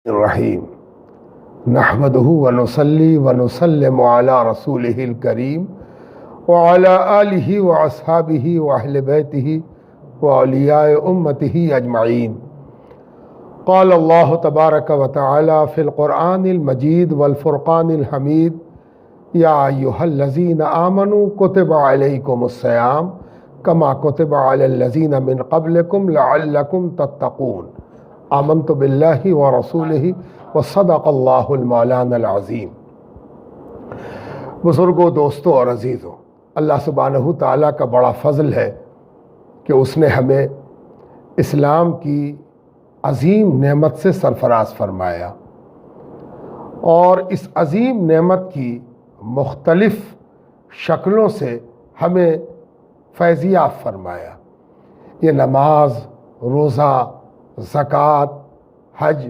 الرحیم نحمدہ ونصلی ونسلم علی رسولہ الکریم وعلی آلہ واصحابہ واہل بیتہ واولیاء امتہ اجمعین۔ قال اللہ تبارک و تعالی فی القرآن المجید والفرقان الحمید یا ایہا الذین آمنوا کتب علیکم الصیام کما کتب علی الذین من قبلکم لعلکم تتقون۔ آمنت باللہ ورسولہ وصدق اللہ المولانا العظیم۔ بزرگوں، دوستوں اور عزیزوں، اللہ سبحانہ تعالیٰ کا بڑا فضل ہے کہ اس نے ہمیں اسلام کی عظیم نعمت سے سرفراز فرمایا اور اس عظیم نعمت کی مختلف شکلوں سے ہمیں فیضیاب فرمایا۔ یہ نماز، روزہ، زکوٰۃ، حج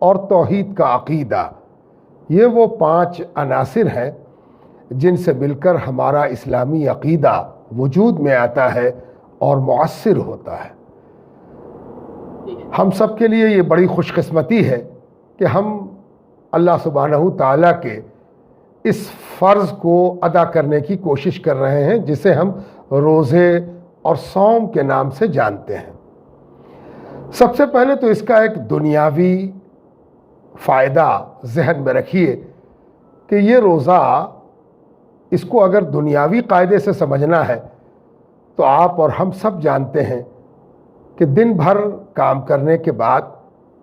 اور توحید کا عقیدہ، یہ وہ 5 عناصر ہیں جن سے مل کر ہمارا اسلامی عقیدہ وجود میں آتا ہے اور مؤثر ہوتا ہے۔ ہم سب کے لیے یہ بڑی خوش قسمتی ہے کہ ہم اللہ سبحانہ تعالیٰ کے اس فرض کو ادا کرنے کی کوشش کر رہے ہیں جسے ہم روزے اور صوم کے نام سے جانتے ہیں۔ سب سے پہلے تو اس کا ایک دنیاوی فائدہ ذہن میں رکھیے کہ یہ روزہ، اس کو اگر دنیاوی قاعدے سے سمجھنا ہے تو آپ اور ہم سب جانتے ہیں کہ دن بھر کام کرنے کے بعد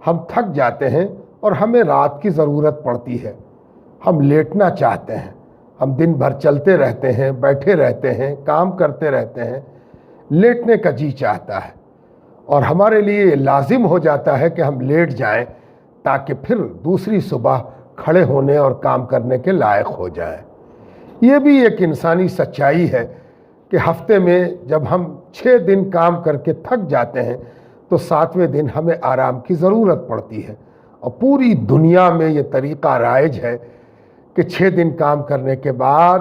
ہم تھک جاتے ہیں اور ہمیں رات کی ضرورت پڑتی ہے۔ ہم لیٹنا چاہتے ہیں، ہم دن بھر چلتے رہتے ہیں، بیٹھے رہتے ہیں، کام کرتے رہتے ہیں، لیٹنے کا جی چاہتا ہے اور ہمارے لیے یہ لازم ہو جاتا ہے کہ ہم لیٹ جائیں تاکہ پھر دوسری صبح کھڑے ہونے اور کام کرنے کے لائق ہو جائیں۔ یہ بھی ایک انسانی سچائی ہے کہ ہفتے میں جب ہم 6 دن کام کر کے تھک جاتے ہیں تو 7ویں دن ہمیں آرام کی ضرورت پڑتی ہے، اور پوری دنیا میں یہ طریقہ رائج ہے کہ 6 دن کام کرنے کے بعد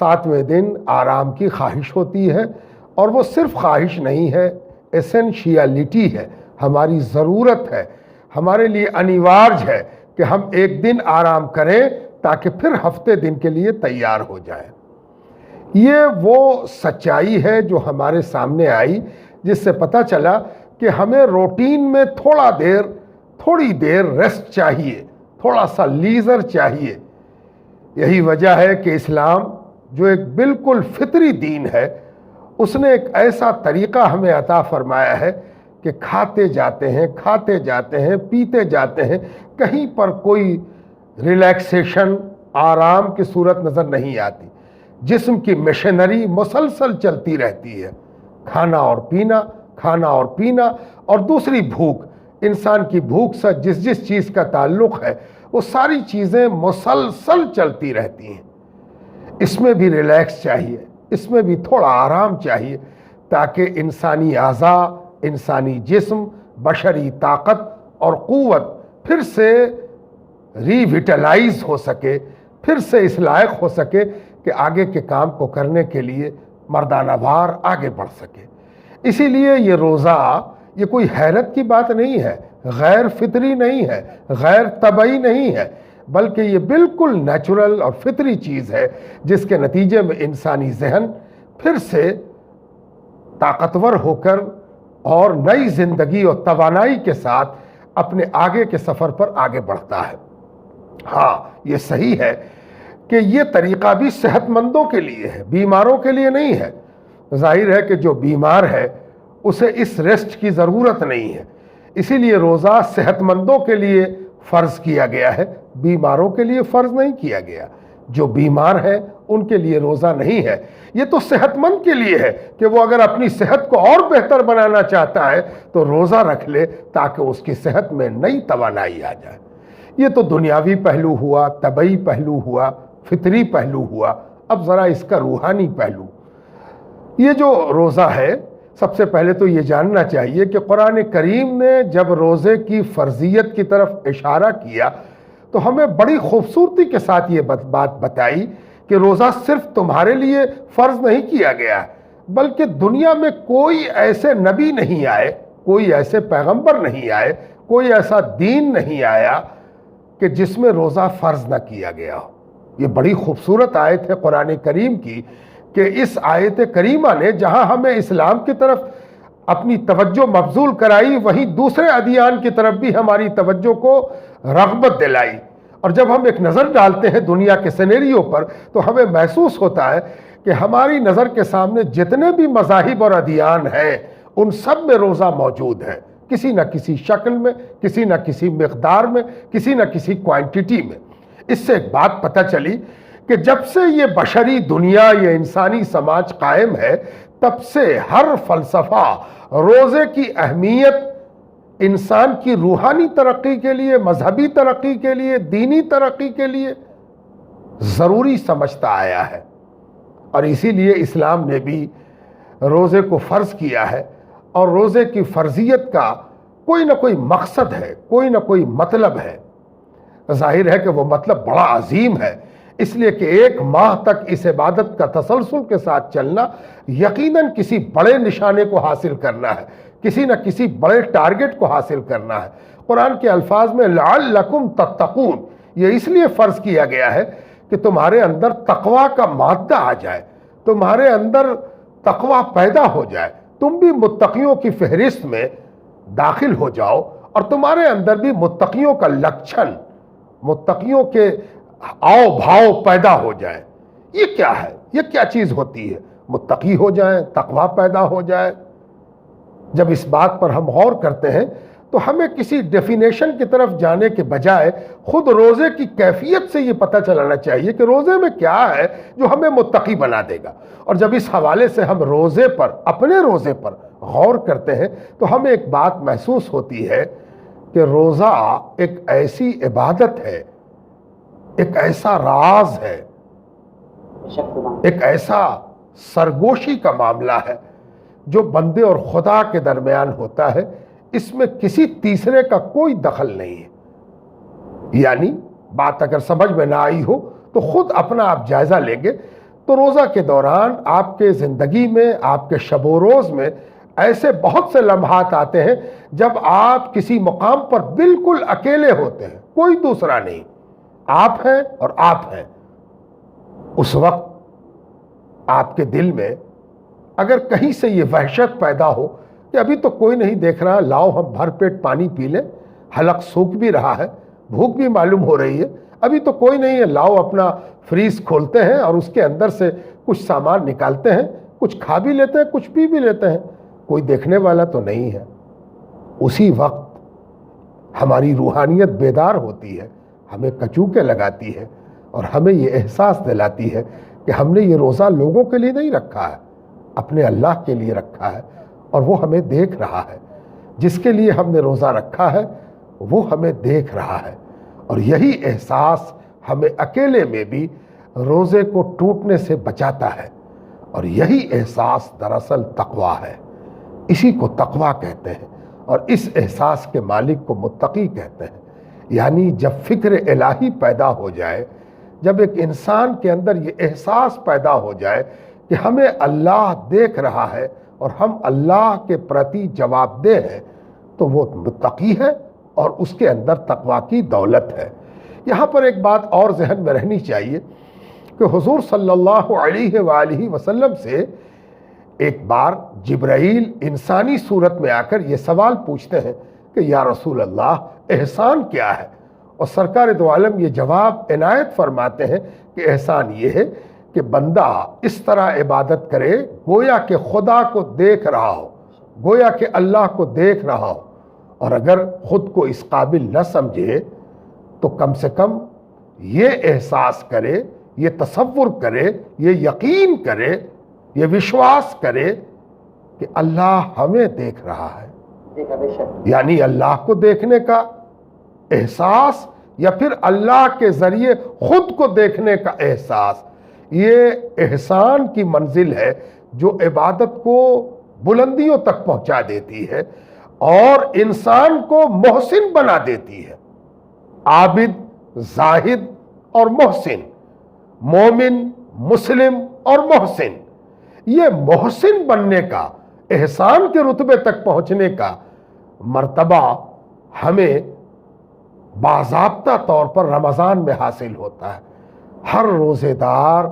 7ویں دن آرام کی خواہش ہوتی ہے، اور وہ صرف خواہش نہیں ہے، ایسنشیلٹی ہے، ہماری ضرورت ہے، ہمارے لیے انیوارج ہے کہ ہم ایک دن آرام کریں تاکہ پھر ہفتے دن کے لیے تیار ہو جائیں۔ یہ وہ سچائی ہے جو ہمارے سامنے آئی، جس سے پتہ چلا کہ ہمیں روٹین میں تھوڑی دیر ریسٹ چاہیے، تھوڑا سا لیزر چاہیے۔ یہی وجہ ہے کہ اسلام جو ایک بالکل فطری دین ہے، اس نے ایک ایسا طریقہ ہمیں عطا فرمایا ہے کہ کھاتے جاتے ہیں، پیتے جاتے ہیں، کہیں پر کوئی ریلیکسیشن، آرام کی صورت نظر نہیں آتی۔ جسم کی مشینری مسلسل چلتی رہتی ہے، کھانا اور پینا اور دوسری بھوک، انسان کی بھوک سے جس چیز کا تعلق ہے وہ ساری چیزیں مسلسل چلتی رہتی ہیں۔ اس میں بھی ریلیکس چاہیے، اس میں بھی تھوڑا آرام چاہیے تاکہ انسانی اعضاء، انسانی جسم، بشری طاقت اور قوت پھر سے ری ویٹلائز ہو سکے، پھر سے اس لائق ہو سکے کہ آگے کے کام کو کرنے کے لیے مردانہ وار آگے بڑھ سکے۔ اسی لیے یہ روزہ، یہ کوئی حیرت کی بات نہیں ہے، غیر فطری نہیں ہے، غیر طبعی نہیں ہے، بلکہ یہ بالکل نیچرل اور فطری چیز ہے جس کے نتیجے میں انسانی ذہن پھر سے طاقتور ہو کر اور نئی زندگی اور توانائی کے ساتھ اپنے آگے کے سفر پر آگے بڑھتا ہے۔ ہاں، یہ صحیح ہے کہ یہ طریقہ بھی صحت مندوں کے لیے ہے، بیماروں کے لیے نہیں ہے۔ ظاہر ہے کہ جو بیمار ہے اسے اس ریسٹ کی ضرورت نہیں ہے، اسی لیے روزہ صحت مندوں کے لیے فرض کیا گیا ہے، بیماروں کے لیے فرض نہیں کیا گیا۔ جو بیمار ہیں ان کے لیے روزہ نہیں ہے، یہ تو صحت مند کے لیے ہے کہ وہ اگر اپنی صحت کو اور بہتر بنانا چاہتا ہے تو روزہ رکھ لے تاکہ اس کی صحت میں نئی توانائی آ جائے۔ یہ تو دنیاوی پہلو ہوا، طبعی پہلو ہوا، فطری پہلو ہوا۔ اب ذرا اس کا روحانی پہلو، یہ جو روزہ ہے، سب سے پہلے تو یہ جاننا چاہیے کہ قرآن کریم نے جب روزے کی فرضیت کی طرف اشارہ کیا تو ہمیں بڑی خوبصورتی کے ساتھ یہ بات بتائی کہ روزہ صرف تمہارے لیے فرض نہیں کیا گیا ہے، بلکہ دنیا میں کوئی ایسے نبی نہیں آئے، کوئی ایسے پیغمبر نہیں آئے، کوئی ایسا دین نہیں آیا کہ جس میں روزہ فرض نہ کیا گیا ہو۔ یہ بڑی خوبصورت آیت ہے قرآن کریم کی کہ اس آیت کریمہ نے جہاں ہمیں اسلام کی طرف اپنی توجہ مبذول کرائی، وہیں دوسرے ادیان کی طرف بھی ہماری توجہ کو رغبت دلائی۔ اور جب ہم ایک نظر ڈالتے ہیں دنیا کے سینیریو پر تو ہمیں محسوس ہوتا ہے کہ ہماری نظر کے سامنے جتنے بھی مذاہب اور ادیان ہیں ان سب میں روزہ موجود ہے، کسی نہ کسی شکل میں، کسی نہ کسی مقدار میں، کسی نہ کسی کوانٹٹی میں۔ اس سے ایک بات پتہ چلی کہ جب سے یہ بشری دنیا، یہ انسانی سماج قائم ہے، تب سے ہر فلسفہ روزے کی اہمیت انسان کی روحانی ترقی کے لیے، مذہبی ترقی کے لیے، دینی ترقی کے لیے ضروری سمجھتا آیا ہے۔ اور اسی لیے اسلام نے بھی روزے کو فرض کیا ہے، اور روزے کی فرضیت کا کوئی نہ کوئی مقصد ہے، کوئی نہ کوئی مطلب ہے۔ ظاہر ہے کہ وہ مطلب بڑا عظیم ہے، اس لیے کہ 1 ماہ تک اس عبادت کا تسلسل کے ساتھ چلنا یقیناً کسی بڑے نشانے کو حاصل کرنا ہے، کسی نہ کسی بڑے ٹارگٹ کو حاصل کرنا ہے۔ قرآن کے الفاظ میں لعلکم تتقون، یہ اس لیے فرض کیا گیا ہے کہ تمہارے اندر تقوی کا مادہ آ جائے، تمہارے اندر تقوی پیدا ہو جائے، تم بھی متقیوں کی فہرست میں داخل ہو جاؤ، اور تمہارے اندر بھی متقیوں کا لکھن، متقیوں کے آؤ بھاؤ پیدا ہو جائے۔ یہ کیا ہے؟ یہ کیا چیز ہوتی ہے؟ متقی ہو جائیں، تقوی پیدا ہو جائے۔ جب اس بات پر ہم غور کرتے ہیں تو ہمیں کسی ڈیفینیشن کی طرف جانے کے بجائے خود روزے کی کیفیت سے یہ پتہ چلانا چاہیے کہ روزے میں کیا ہے جو ہمیں متقی بنا دے گا۔ اور جب اس حوالے سے ہم روزے پر، اپنے روزے پر غور کرتے ہیں تو ہمیں ایک بات محسوس ہوتی ہے کہ روزہ ایک ایسی عبادت ہے، ایک ایسا راز ہے، ایک ایسا سرگوشی کا معاملہ ہے جو بندے اور خدا کے درمیان ہوتا ہے۔ اس میں کسی تیسرے کا کوئی دخل نہیں ہے۔ یعنی بات اگر سمجھ میں نہ آئی ہو تو خود اپنا آپ جائزہ لیں گے تو روزہ کے دوران آپ کے زندگی میں، آپ کے شب و روز میں ایسے بہت سے لمحات آتے ہیں جب آپ کسی مقام پر بالکل اکیلے ہوتے ہیں، کوئی دوسرا نہیں، آپ ہیں اور آپ ہیں۔ اس وقت آپ کے دل میں اگر کہیں سے یہ وحشت پیدا ہو کہ ابھی تو کوئی نہیں دیکھ رہا، لاؤ ہم بھر پیٹ پانی پی لیں، حلق سوکھ بھی رہا ہے، بھوک بھی معلوم ہو رہی ہے، ابھی تو کوئی نہیں ہے، لاؤ اپنا فریز کھولتے ہیں اور اس کے اندر سے کچھ سامان نکالتے ہیں، کچھ کھا بھی لیتے ہیں، کچھ پی بھی لیتے ہیں، کوئی دیکھنے والا تو نہیں ہے۔ اسی وقت ہماری روحانیت بیدار ہوتی ہے، ہمیں کچوکے لگاتی ہے اور ہمیں یہ احساس دلاتی ہے کہ ہم نے یہ روزہ لوگوں کے لیے نہیں رکھا ہے، اپنے اللہ کے لیے رکھا ہے، اور وہ ہمیں دیکھ رہا ہے۔ جس کے لیے ہم نے روزہ رکھا ہے وہ ہمیں دیکھ رہا ہے، اور یہی احساس ہمیں اکیلے میں بھی روزے کو ٹوٹنے سے بچاتا ہے، اور یہی احساس دراصل تقوی ہے۔ اسی کو تقوی کہتے ہیں، اور اس احساس کے مالک کو متقی کہتے ہیں۔ یعنی جب فکر الہی پیدا ہو جائے، جب ایک انسان کے اندر یہ احساس پیدا ہو جائے کہ ہمیں اللہ دیکھ رہا ہے اور ہم اللہ کے پرتی جواب دہ ہیں، تو وہ متقی ہے اور اس کے اندر تقوی کی دولت ہے۔ یہاں پر ایک بات اور ذہن میں رہنی چاہیے کہ حضور صلی اللہ علیہ وآلہ وسلم سے ایک بار جبرائیل انسانی صورت میں آ کر یہ سوال پوچھتے ہیں کہ یا رسول اللہ، احسان کیا ہے؟ اور سرکار دو عالم یہ جواب عنایت فرماتے ہیں کہ احسان یہ ہے کہ بندہ اس طرح عبادت کرے گویا کہ خدا کو دیکھ رہا ہو، گویا کہ اللہ کو دیکھ رہا ہو، اور اگر خود کو اس قابل نہ سمجھے تو کم سے کم یہ احساس کرے، یہ تصور کرے، یہ یقین کرے، یہ وشواس کرے کہ اللہ ہمیں دیکھ رہا ہے۔ یعنی اللہ کو دیکھنے کا احساس یا پھر اللہ کے ذریعے خود کو دیکھنے کا احساس، یہ احسان کی منزل ہے جو عبادت کو بلندیوں تک پہنچا دیتی ہے اور انسان کو محسن بنا دیتی ہے۔ عابد، زاہد اور محسن، مومن، مسلم اور محسن، یہ محسن بننے کا، احسان کے رتبے تک پہنچنے کا مرتبہ ہمیں باضابطہ طور پر رمضان میں حاصل ہوتا ہے۔ ہر روزے دار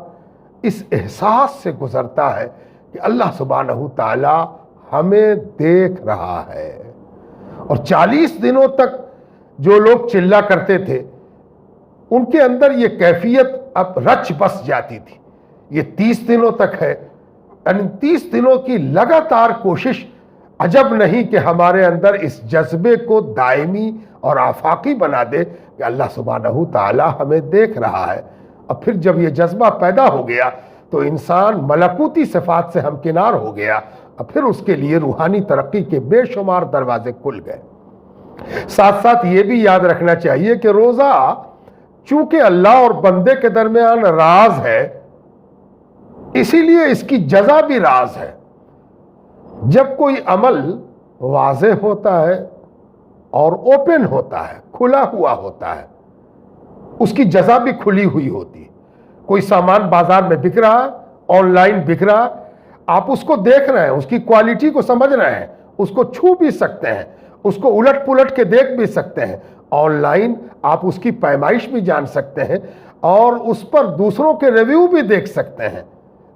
اس احساس سے گزرتا ہے کہ اللہ سبحانہ تعالی ہمیں دیکھ رہا ہے، اور 40 دنوں تک جو لوگ چلا کرتے تھے ان کے اندر یہ کیفیت اب رچ بس جاتی تھی۔ یہ 30 دنوں تک ہے، یعنی 30 دنوں کی لگاتار کوشش، عجب نہیں کہ ہمارے اندر اس جذبے کو دائمی اور آفاقی بنا دے کہ اللہ سبحانہ تعالی ہمیں دیکھ رہا ہے۔ اور پھر جب یہ جذبہ پیدا ہو گیا تو انسان ملکوتی صفات سے ہمکنار ہو گیا، اور پھر اس کے لیے روحانی ترقی کے بے شمار دروازے کھل گئے۔ ساتھ ساتھ یہ بھی یاد رکھنا چاہیے کہ روزہ چونکہ اللہ اور بندے کے درمیان راز ہے، اسی لیے اس کی جزا بھی راز ہے۔ جب کوئی عمل واضح ہوتا ہے اور اوپن ہوتا ہے، کھلا ہوا ہوتا ہے، اس کی جزا بھی کھلی ہوئی ہوتی ہے۔ کوئی سامان بازار میں بک رہا، آن لائن بک رہا، آپ اس کو دیکھ رہے ہیں، اس کی کوالٹی کو سمجھ رہے ہیں، اس کو چھو بھی سکتے ہیں، اس کو الٹ پلٹ کے دیکھ بھی سکتے ہیں۔ آن لائن آپ اس کی پیمائش بھی جان سکتے ہیں اور اس پر دوسروں کے ریویو بھی دیکھ سکتے ہیں،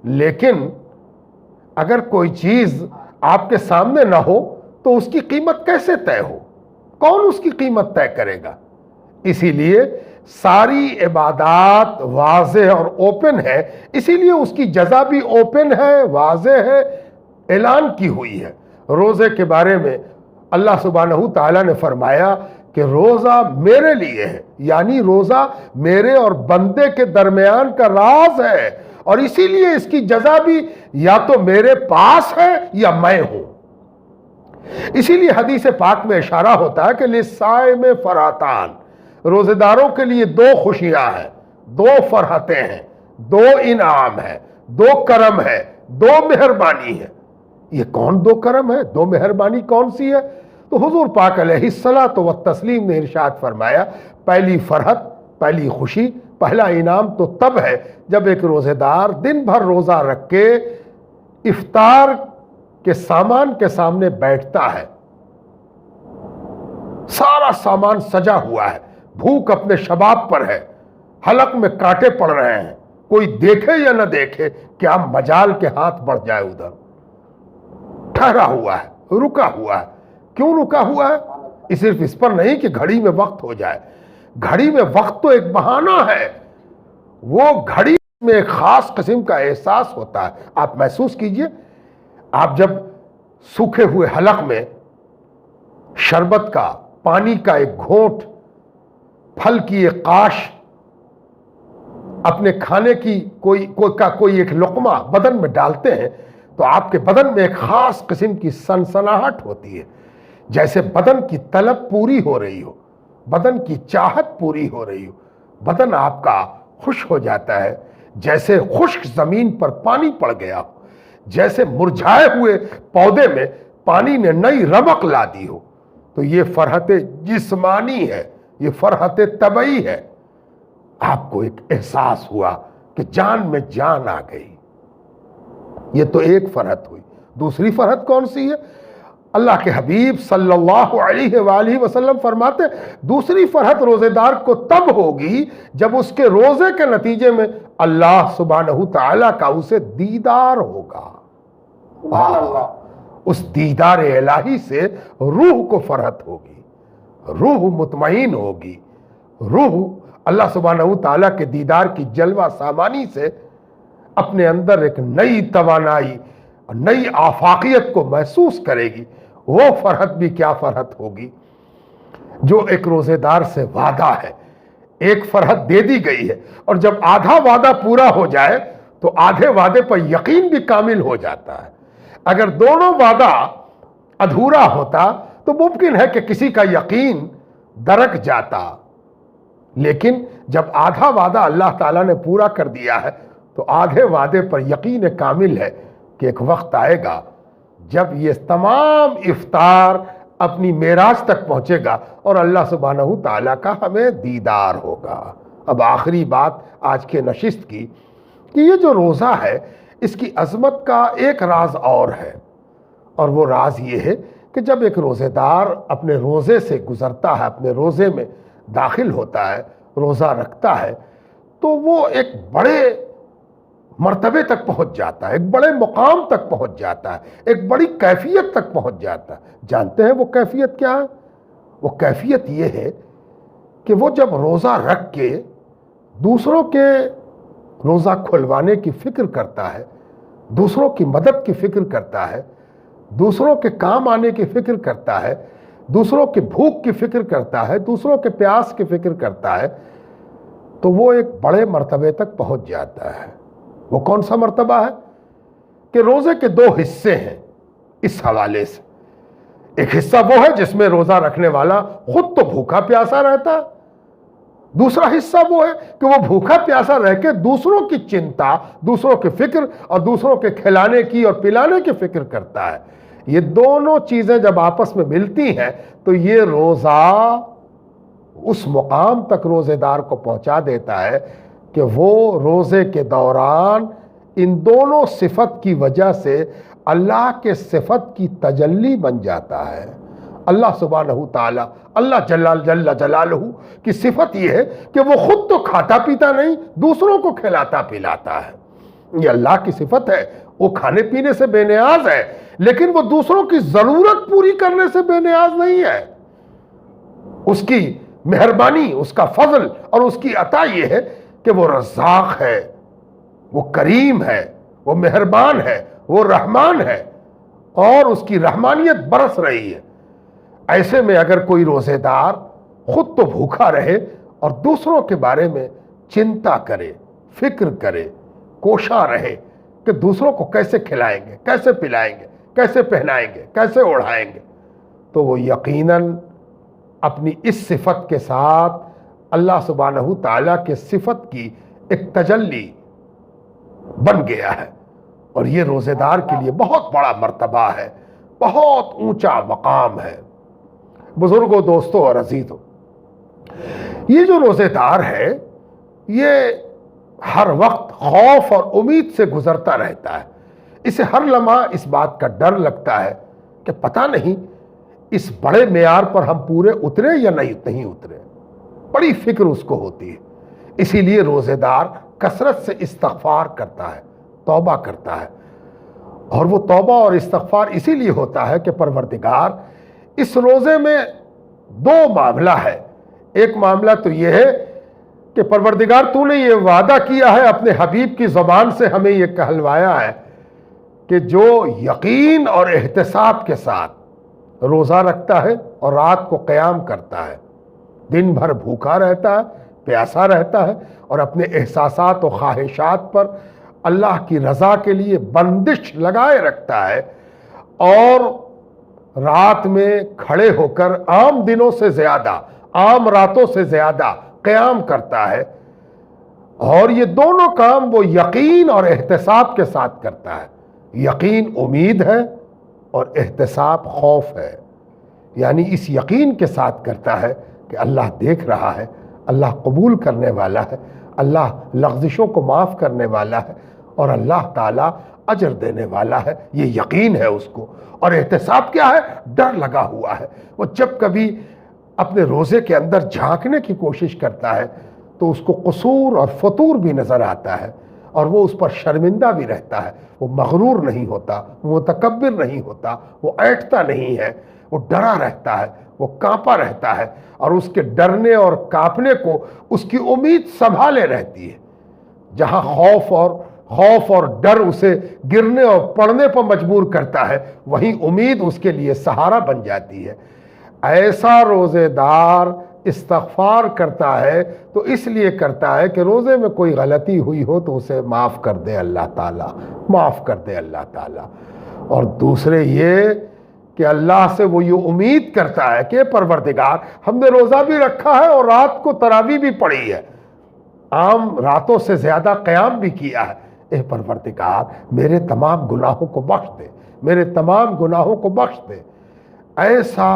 لیکن اگر کوئی چیز آپ کے سامنے نہ ہو تو اس کی قیمت کیسے طے ہو؟ کون اس کی قیمت طے کرے گا؟ اسی لیے ساری عبادات واضح اور اوپن ہے، اسی لیے اس کی جزا بھی اوپن ہے، واضح ہے، اعلان کی ہوئی ہے۔ روزے کے بارے میں اللہ سبحانہ تعالیٰ نے فرمایا کہ روزہ میرے لیے ہے، یعنی روزہ میرے اور بندے کے درمیان کا راز ہے، اور اسی لیے اس کی جزا بھی یا تو میرے پاس ہے یا میں ہوں۔ اسی لیے حدیث پاک میں اشارہ ہوتا ہے کہ للصائم فرحتان، روزے داروں کے لیے 2 خوشیاں ہیں، 2 فرحتیں ہیں، 2 انعام ہیں، 2 کرم ہے، 2 مہربانی ہے۔ یہ کون 2 کرم ہے، 2 مہربانی کون سی ہے؟ تو حضور پاک علیہ الصلاۃ والتسلیم نے ارشاد فرمایا، پہلی فرحت، پہلی خوشی، پہلا انعام تو تب ہے جب ایک روزے دار دن بھر روزہ رکھ کے افطار کے سامان کے سامنے بیٹھتا ہے، سارا سامان سجا ہوا ہے، بھوک اپنے شباب پر ہے، حلق میں کانٹے پڑ رہے ہیں، کوئی دیکھے یا نہ دیکھے کیا مجال کے ہاتھ بڑھ جائے ادھر، ٹھہرا ہوا ہے، رکا ہوا ہے۔ کیوں رکا ہوا ہے؟ صرف اس پر نہیں کہ گھڑی میں وقت ہو جائے، گھڑی میں وقت تو ایک بہانہ ہے، وہ گھڑی میں ایک خاص قسم کا احساس ہوتا ہے۔ آپ محسوس کیجئے، آپ جب سوکھے ہوئے حلق میں شربت کا، پانی کا ایک گھونٹ، پھل کی ایک قاش، اپنے کھانے کی کوئی ایک لقمہ بدن میں ڈالتے ہیں تو آپ کے بدن میں ایک خاص قسم کی سنسناہٹ ہوتی ہے، جیسے بدن کی طلب پوری ہو رہی ہو، بدن کی چاہت پوری ہو رہی ہو، بدن آپ کا خوش ہو جاتا ہے، جیسے خشک زمین پر پانی پڑ گیا ہو، جیسے مرجھائے ہوئے پودے میں پانی نے نئی رمق لا دی ہو۔ تو یہ فرحت جسمانی ہے، یہ فرحت طبعی ہے۔ آپ کو ایک احساس ہوا کہ جان میں جان آ گئی، یہ تو ایک فرحت ہوئی۔ دوسری فرحت کون سی ہے؟ اللہ کے حبیب صلی اللہ علیہ وآلہ وسلم فرماتے دوسری فرحت روزے دار کو تب ہوگی جب اس کے روزے کے نتیجے میں اللہ سبحانہ تعالیٰ کا اسے دیدار ہوگا۔ اس دیدار الہی سے روح کو فرحت ہوگی، روح مطمئن ہوگی، روح اللہ سبحانہ تعالیٰ کے دیدار کی جلوہ سامانی سے اپنے اندر ایک نئی توانائی، نئی آفاقیت کو محسوس کرے گی۔ وہ فرحت بھی کیا فرحت ہوگی جو ایک روزے دار سے وعدہ ہے، ایک فرحت دے دی گئی ہے، اور جب آدھا وعدہ پورا ہو جائے تو آدھے وعدے پر یقین بھی کامل ہو جاتا ہے۔ اگر دونوں وعدہ ادھورا ہوتا تو ممکن ہے کہ کسی کا یقین درک جاتا، لیکن جب آدھا وعدہ اللہ تعالیٰ نے پورا کر دیا ہے تو آدھے وعدے پر یقین کامل ہے کہ ایک وقت آئے گا جب یہ تمام افطار اپنی معراج تک پہنچے گا اور اللہ سبحانہ تعالیٰ کا ہمیں دیدار ہوگا۔ اب آخری بات آج کے نشست کی کہ یہ جو روزہ ہے اس کی عظمت کا ایک راز اور ہے، اور وہ راز یہ ہے کہ جب ایک روزے دار اپنے روزے سے گزرتا ہے، اپنے روزے میں داخل ہوتا ہے، روزہ رکھتا ہے، تو وہ ایک بڑے مرتبے تک پہنچ جاتا ہے، ایک بڑے مقام تک پہنچ جاتا ہے، ایک بڑی کیفیت تک پہنچ جاتا ہے۔ جانتے ہیں وہ کیفیت کیا ہے؟ وہ کیفیت یہ ہے کہ وہ جب روزہ رکھ کے دوسروں کے روزہ کھلوانے کی فکر کرتا ہے، دوسروں کی مدد کی فکر کرتا ہے، دوسروں کے کام آنے کی فکر کرتا ہے، دوسروں کی بھوک کی فکر کرتا ہے، دوسروں کے پیاس کی فکر کرتا ہے، تو وہ ایک بڑے مرتبے تک پہنچ جاتا ہے۔ وہ کون سا مرتبہ ہے؟ کہ روزے کے دو حصے ہیں اس حوالے سے۔ ایک حصہ وہ ہے جس میں روزہ رکھنے والا خود تو بھوکا پیاسا رہتا ہے، دوسرا حصہ وہ ہے کہ وہ بھوکا پیاسا رہ کے دوسروں کی چنتا، دوسروں کی فکر اور دوسروں کے کھلانے کی اور پلانے کی فکر کرتا ہے۔ یہ دونوں چیزیں جب آپس میں ملتی ہیں تو یہ روزہ اس مقام تک روزے دار کو پہنچا دیتا ہے کہ وہ روزے کے دوران ان دونوں صفت کی وجہ سے اللہ کے صفت کی تجلی بن جاتا ہے۔ اللہ سبحانہ تعالیٰ، اللہ جل جلالہ کی صفت یہ ہے کہ وہ خود تو کھاتا پیتا نہیں، دوسروں کو کھلاتا پلاتا ہے۔ یہ اللہ کی صفت ہے، وہ کھانے پینے سے بے نیاز ہے، لیکن وہ دوسروں کی ضرورت پوری کرنے سے بے نیاز نہیں ہے۔ اس کی مہربانی، اس کا فضل اور اس کی عطا یہ ہے کہ وہ رزاق ہے، وہ کریم ہے، وہ مہربان ہے، وہ رحمان ہے، اور اس کی رحمانیت برس رہی ہے۔ ایسے میں اگر کوئی روزے دار خود تو بھوکا رہے اور دوسروں کے بارے میں چنتا کرے، فکر کرے، کوشاں رہے کہ دوسروں کو کیسے کھلائیں گے، کیسے پلائیں گے، کیسے پہنائیں گے، کیسے اڑھائیں گے، تو وہ یقیناً اپنی اس صفت کے ساتھ اللہ سبحانہ تعالیٰ کے صفت کی ایک تجلی بن گیا ہے، اور یہ روزے دار کے لیے بہت بڑا مرتبہ ہے، بہت اونچا مقام ہے۔ بزرگوں، دوستوں اور عزیزوں، یہ جو روزے دار ہے یہ ہر وقت خوف اور امید سے گزرتا رہتا ہے۔ اسے ہر لمحہ اس بات کا ڈر لگتا ہے کہ پتہ نہیں اس بڑے معیار پر ہم پورے اترے یا نہیں اترے، بڑی فکر اس کو ہوتی ہے۔ اسی لیے روزے دار کثرت سے استغفار کرتا ہے، توبہ کرتا ہے، اور وہ توبہ اور استغفار اسی لیے ہوتا ہے کہ پروردگار اس روزے میں دو معاملہ ہے۔ ایک معاملہ تو یہ ہے کہ پروردگار تو نے یہ وعدہ کیا ہے، اپنے حبیب کی زبان سے ہمیں یہ کہلوایا ہے کہ جو یقین اور احتساب کے ساتھ روزہ رکھتا ہے اور رات کو قیام کرتا ہے، دن بھر بھوکا رہتا ہے، پیاسا رہتا ہے، اور اپنے احساسات و خواہشات پر اللہ کی رضا کے لیے بندش لگائے رکھتا ہے، اور رات میں کھڑے ہو کر عام دنوں سے زیادہ، عام راتوں سے زیادہ قیام کرتا ہے، اور یہ دونوں کام وہ یقین اور احتساب کے ساتھ کرتا ہے۔ یقین امید ہے اور احتساب خوف ہے، یعنی اس یقین کے ساتھ کرتا ہے کہ اللہ دیکھ رہا ہے، اللہ قبول کرنے والا ہے، اللہ لغزشوں کو معاف کرنے والا ہے، اور اللہ تعالیٰ اجر دینے والا ہے۔ یہ یقین ہے اس کو۔ اور احتساب کیا ہے؟ ڈر لگا ہوا ہے۔ وہ جب کبھی اپنے روزے کے اندر جھانکنے کی کوشش کرتا ہے تو اس کو قصور اور فتور بھی نظر آتا ہے، اور وہ اس پر شرمندہ بھی رہتا ہے۔ وہ مغرور نہیں ہوتا، وہ متکبر نہیں ہوتا، وہ ایٹھتا نہیں ہے، وہ ڈرا رہتا ہے، وہ کانپا رہتا ہے، اور اس کے ڈرنے اور کانپنے کو اس کی امید سنبھالے رہتی ہے۔ جہاں خوف اور ڈر اسے گرنے اور پڑنے پر مجبور کرتا ہے، وہیں امید اس کے لیے سہارا بن جاتی ہے۔ ایسا روزے دار استغفار کرتا ہے تو اس لیے کرتا ہے کہ روزے میں کوئی غلطی ہوئی ہو تو اسے معاف کر دے اللہ تعالیٰ، معاف کر دے اللہ تعالیٰ۔ اور دوسرے یہ کہ اللہ سے وہ یہ امید کرتا ہے کہ پروردگار ہم نے روزہ بھی رکھا ہے اور رات کو تراویح بھی پڑھی ہے، عام راتوں سے زیادہ قیام بھی کیا ہے، اے پروردگار میرے تمام گناہوں کو بخش دے، میرے تمام گناہوں کو بخش دے۔ ایسا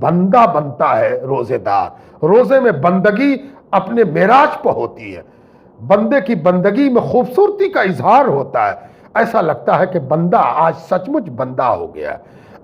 بندہ بنتا ہے روزے دار۔ روزے میں بندگی اپنے معراج پہ ہوتی ہے، بندے کی بندگی میں خوبصورتی کا اظہار ہوتا ہے۔ ایسا لگتا ہے کہ بندہ آج سچ مچ بندہ ہو گیا ہے،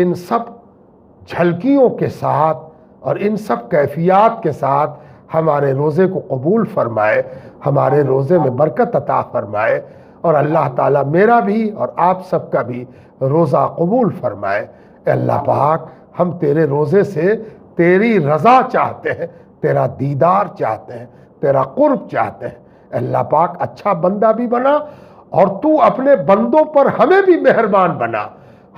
ان سب جھلکیوں کے ساتھ اور ان سب کیفیات کے ساتھ ہمارے روزے کو قبول فرمائے، ہمارے روزے میں برکت عطا فرمائے، اور اللہ تعالیٰ میرا بھی اور آپ سب کا بھی روزہ قبول فرمائے۔ اے اللہ پاک، ہم تیرے روزے سے تیری رضا چاہتے ہیں، تیرا دیدار چاہتے ہیں، تیرا قرب چاہتے ہیں۔ اے اللہ پاک، اچھا بندہ بھی بنا اور تو اپنے بندوں پر ہمیں بھی مہربان بنا،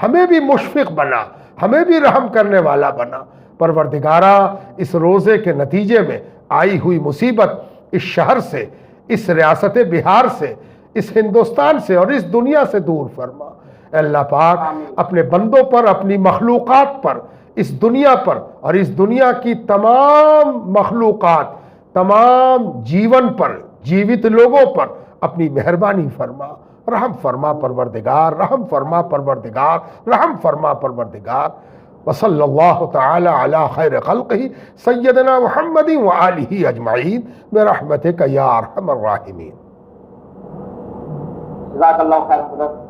ہمیں بھی مشفق بنا، ہمیں بھی رحم کرنے والا بنا۔ پروردگارا، اس روزے کے نتیجے میں آئی ہوئی مصیبت اس شہر سے، اس ریاست بہار سے، اس ہندوستان سے اور اس دنیا سے دور فرما۔ اے اللہ پاک، اپنے بندوں پر، اپنی مخلوقات پر، اس دنیا پر اور اس دنیا کی تمام مخلوقات، تمام جیون پر، جیوت لوگوں پر اپنی مہربانی فرما، رحم فرما پروردگار، رحم فرما پروردگار، رحم فرما پروردگار۔ وصلی اللہ تعالی علی خیر خلقہ سیدنا محمد وآلہ اجمعین برحمتک یا ارحم الراحمین۔ جزاک اللہ خیر حضرت۔